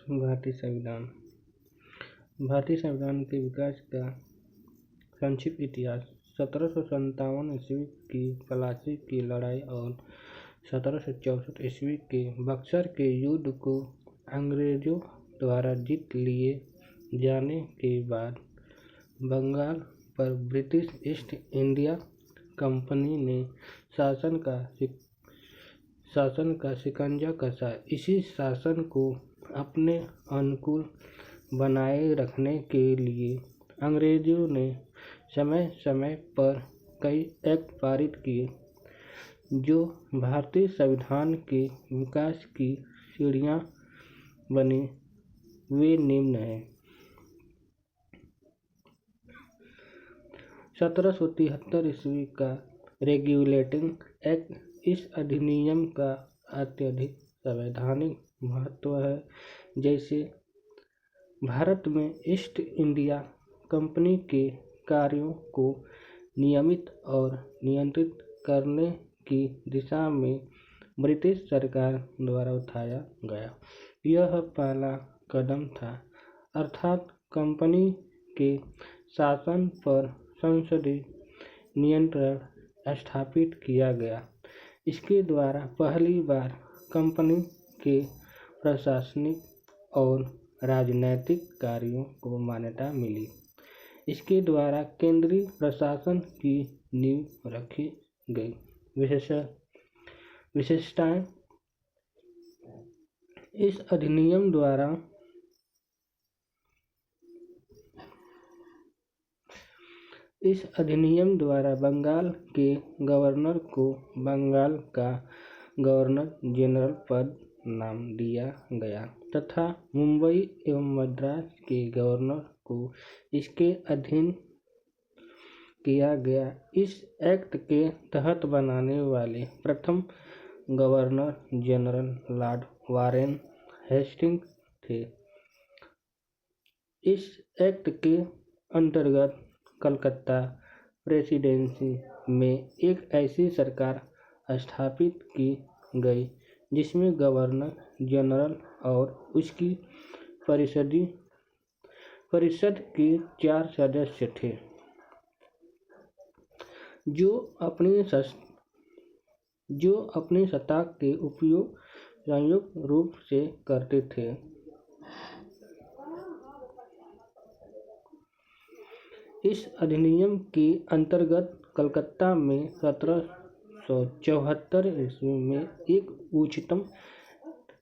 भारतीय संविधान। भारतीय संविधान के विकास का संक्षिप्त इतिहास। 1757 ईस्वी की प्लासी की लड़ाई और 1764 ईस्वी के बक्सर के युद्ध को अंग्रेजों द्वारा जीत लिए जाने के बाद बंगाल पर ब्रिटिश ईस्ट इंडिया कंपनी ने शासन का शिकंजा कसा। इसी शासन को अपने अनुकूल बनाए रखने के लिए अंग्रेजों ने समय समय पर कई एक्ट पारित किए। जो भारतीय संविधान के विकास की सीढ़ियाँ बनी वे निम्न हैं। 1773 ईस्वी का रेगुलेटिंग एक्ट। इस अधिनियम का अत्यधिक संवैधानिक महत्व है। जैसे भारत में ईस्ट इंडिया कंपनी के कार्यों को नियमित और नियंत्रित करने की दिशा में ब्रिटिश सरकार द्वारा उठाया गया यह पहला कदम था, अर्थात कंपनी के शासन पर संसदीय नियंत्रण स्थापित किया गया। इसके द्वारा पहली बार कंपनी के प्रशासनिक और राजनैतिक कार्यों को मान्यता मिली। इसके द्वारा केंद्रीय प्रशासन की नींव रखी गई। विशेषताएं। इस अधिनियम द्वारा बंगाल के गवर्नर को बंगाल का गवर्नर जनरल पद नाम दिया गया तथा मुंबई एवं मद्रास के गवर्नर को इसके अधीन किया गया। इस एक्ट के तहत बनाने वाले प्रथम governor general Lord Warren Hastings थे। इस एक्ट के अंतर्गत कलकत्ता प्रेसिडेंसी में एक ऐसी सरकार स्थापित की गई जिसमें गवर्नर जनरल और उसकी परिषद के 4 सदस्य थे, जो अपनी सत्ता के उपयोग संयुक्त रूप से करते थे। इस अधिनियम के अंतर्गत कलकत्ता में 1774 ईस्वी में एक उच्चतम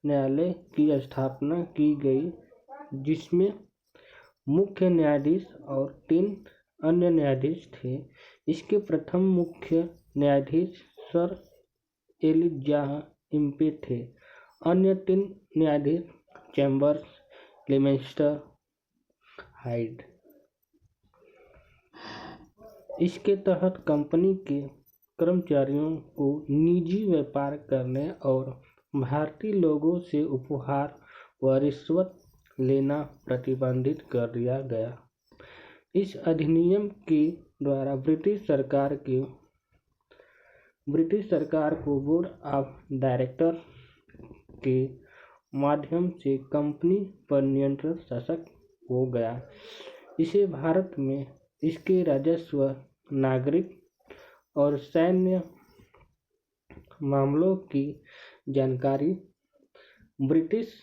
न्यायालय की स्थापना की गई, जिसमें मुख्य न्यायाधीश और 3 अन्य न्यायाधीश थे। इसके प्रथम मुख्य न्यायाधीश सर एलिजाह इम्पे थे। अन्य 3 न्यायाधीश चैम्बर्स, लेमेस्टर, हाइड। इसके तहत कंपनी के कर्मचारियों को निजी व्यापार करने और भारतीय लोगों से उपहार व रिश्वत लेना प्रतिबंधित कर दिया गया। इस अधिनियम के द्वारा ब्रिटिश सरकार को बोर्ड ऑफ डायरेक्टर के माध्यम से कंपनी पर नियंत्रण सशक्त हो गया। इसे भारत में इसके राजस्व, नागरिक और सैन्य मामलों की जानकारी ब्रिटिश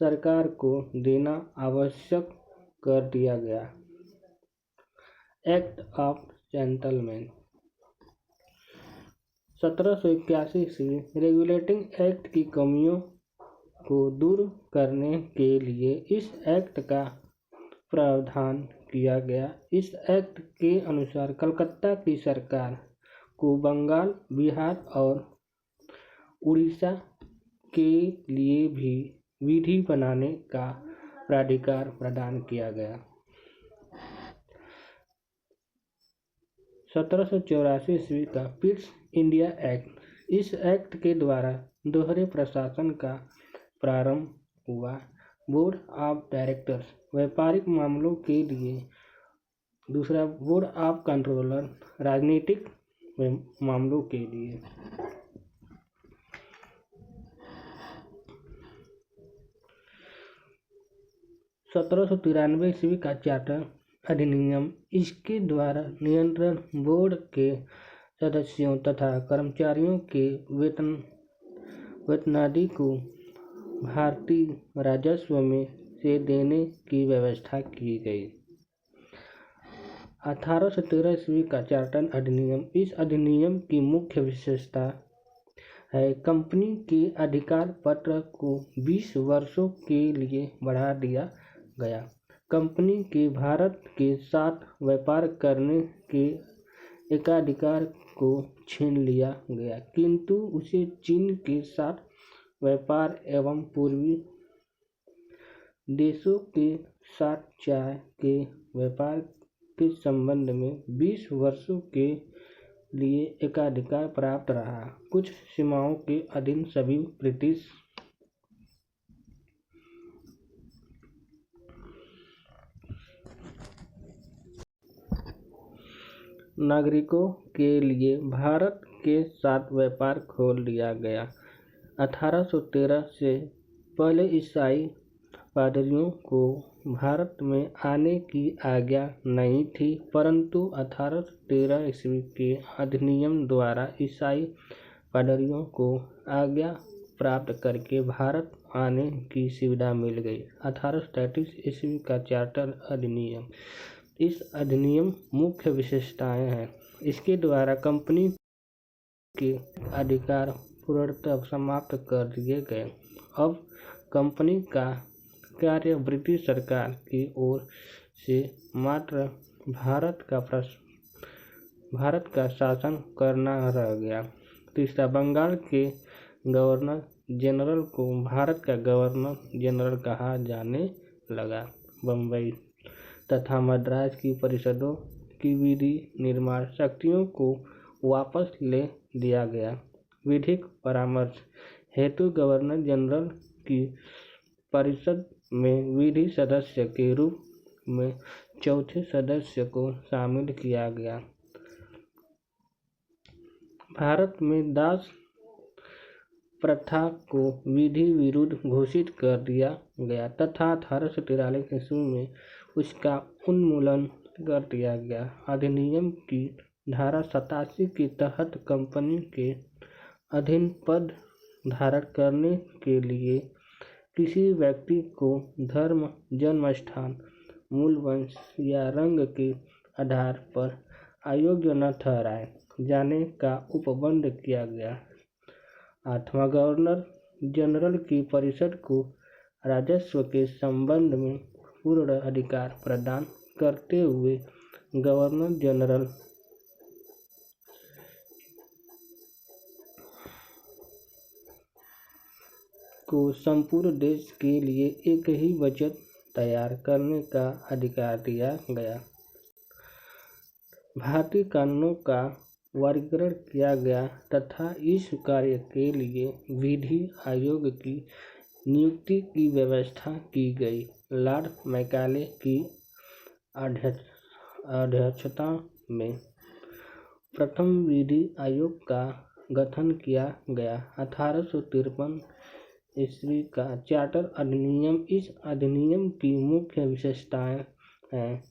सरकार को देना आवश्यक कर दिया गया। Act of gentleman. 1781 ईस्वी रेगुलेटिंग एक्ट की कमियों को दूर करने के लिए इस एक्ट का प्रावधान किया गया। इस एक्ट के अनुसार कलकत्ता की सरकार को बंगाल, बिहार और उड़ीसा के लिए भी विधि बनाने का प्राधिकार प्रदान किया गया। 1784 ईस्वी का पिट्स इंडिया एक्ट। इस एक्ट के द्वारा दोहरे प्रशासन का प्रारंभ हुआ। बोर्ड ऑफ डायरेक्टर्स व्यापारिक मामलों के लिए, दूसरा बोर्ड ऑफ कंट्रोलर राजनीतिक मामलों के लिए। 1793 ईस्वी का चार्टर अधिनियम, इसके द्वारा नियंत्रण बोर्ड के सदस्यों तथा कर्मचारियों के वेतनादि को भारतीय राजस्व में से देने की व्यवस्था की गई। 1813 ईस्वी का चार्टर अधिनियम, इस अधिनियम की मुख्य विशेषता है कंपनी के अधिकार पत्र को 20 वर्षों के लिए बढ़ा दिया गया। कंपनी के भारत के साथ व्यापार करने के एकाधिकार को छीन लिया गया, किंतु उसे चीन के साथ व्यापार एवं पूर्वी देशों के साथ चाय के व्यापार के संबंध में 20 वर्षों के लिए एकाधिकार प्राप्त रहा। कुछ सीमाओं के अधीन सभी ब्रिटिश नागरिकों के लिए भारत के साथ व्यापार खोल दिया गया। 1813 से पहले ईसाई पादरियों को भारत में आने की आज्ञा नहीं थी, परंतु 1813 ईस्वी के अधिनियम द्वारा ईसाई पादरियों को आज्ञा प्राप्त करके भारत आने की सुविधा मिल गई। 1833 ईस्वी का चार्टर अधिनियम, इस अधिनियम मुख्य विशेषताएं हैं। इसके द्वारा कंपनी के अधिकार पूर्णतः समाप्त कर दिए गए। अब कंपनी का कार्य ब्रिटिश सरकार की ओर से मात्र भारत का शासन करना रह गया। तीसरा, बंगाल के गवर्नर जनरल को भारत का गवर्नर जनरल कहा जाने लगा। बम्बई तथा मद्रास की परिषदों की विधि निर्माण शक्तियों को वापस ले दिया गया। विधिक परामर्श हेतु गवर्नर जनरल की परिषद में विधि सदस्य के रूप में चौथे सदस्य को शामिल किया गया। भारत में दास प्रथा को विधि विरुद्ध घोषित कर दिया गया तथा 1843 ईस्वी में उसका उन्मूलन कर दिया गया। अधिनियम की धारा 87 के तहत कंपनी के अधीन पद धारण करने के लिए किसी व्यक्ति को धर्म, जन्म स्थान, मूल वंश या रंग के आधार पर अयोग्य न ठहराए जाने का उपबंध किया गया। 8वां, गवर्नर जनरल की परिषद को राजस्व के संबंध में पूर्ण अधिकार प्रदान करते हुए गवर्नर जनरल को संपूर्ण देश के लिए एक ही बजट तैयार करने का अधिकार दिया गया। भारतीय कानूनों का वर्गीकरण किया गया तथा इस कार्य के लिए विधि आयोग की नियुक्ति की व्यवस्था की गई। लॉर्ड मैकाले की अध्यक्षता में प्रथम विधि आयोग का गठन किया गया। 1853 ईस्वी का चार्टर अधिनियम, इस अधिनियम की मुख्य विशेषताएं हैं।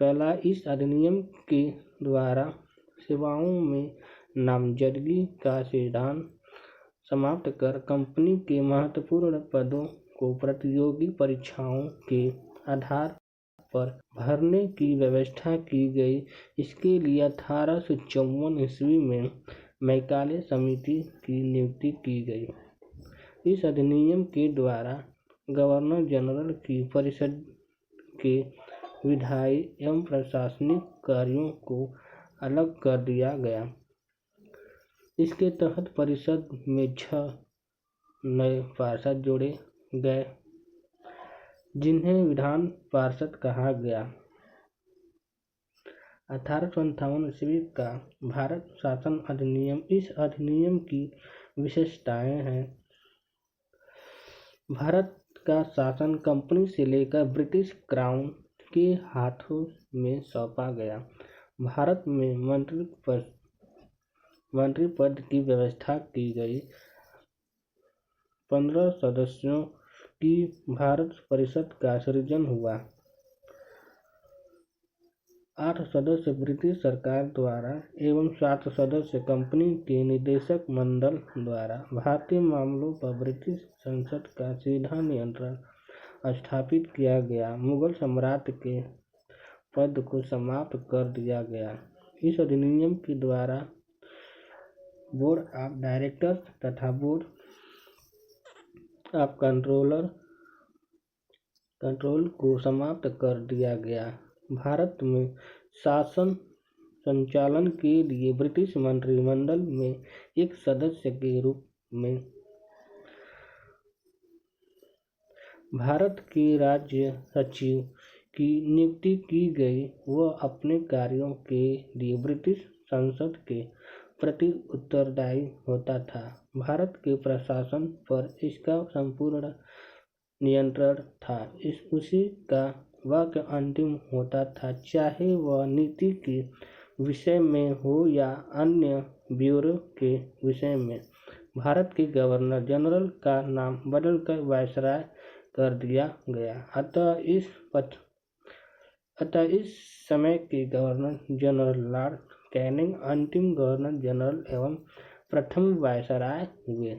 पहला, इस अधिनियम के द्वारा सेवाओं में नामजदगी का सिद्धांत समाप्त कर कंपनी के महत्वपूर्ण पदों को प्रतियोगी परीक्षाओं के आधार पर भरने की व्यवस्था की गई। इसके लिए 1854 ईस्वी में मैकाले समिति की नियुक्ति की गई। इस अधिनियम के द्वारा गवर्नर जनरल की परिषद के विधायी एवं प्रशासनिक कार्यों को अलग कर दिया गया। इसके तहत परिषद में 6 नए पार्षद जोड़े गए, जिन्हें विधान पार्षद कहा गया। 1858 ईस्वी का भारत शासन अधिनियम, इस अधिनियम की विशेषताएं हैं। भारत का शासन कंपनी से लेकर ब्रिटिश क्राउन के हाथों में सौंपा गया। भारत में मंत्रिपद की व्यवस्था की गई। 15 सदस्यों की भारत परिषद का सृजन हुआ। 8 सदस्य ब्रिटिश सरकार द्वारा एवं 7 सदस्य कंपनी के निदेशक मंडल द्वारा भारतीय मामलों पर ब्रिटिश संसद का सीधा नियंत्रण स्थापित किया गया। मुगल सम्राट के पद को समाप्त कर दिया गया। इस अधिनियम के द्वारा बोर्ड ऑफ डायरेक्टर्स तथा बोर्ड ऑफ कंट्रोल को समाप्त कर दिया गया। भारत में शासन संचालन के लिए ब्रिटिश मंत्रिमंडल में एक सदस्य के रूप में भारत के राज्य सचिव की नियुक्ति की गई। वह अपने कार्यों के लिए ब्रिटिश संसद के प्रति उत्तरदायी होता था। भारत के प्रशासन पर इसका संपूर्ण नियंत्रण था। उसी का वाक्य अंतिम होता था, चाहे वह नीति के विषय में हो या अन्य ब्यूरो के विषय में। भारत के गवर्नर जनरल का नाम बदलकर वायसराय कर दिया गया। अतः इस समय के गवर्नर जनरल लॉर्ड कैनिंग अंतिम गवर्नर जनरल एवं प्रथम वायसराय हुए।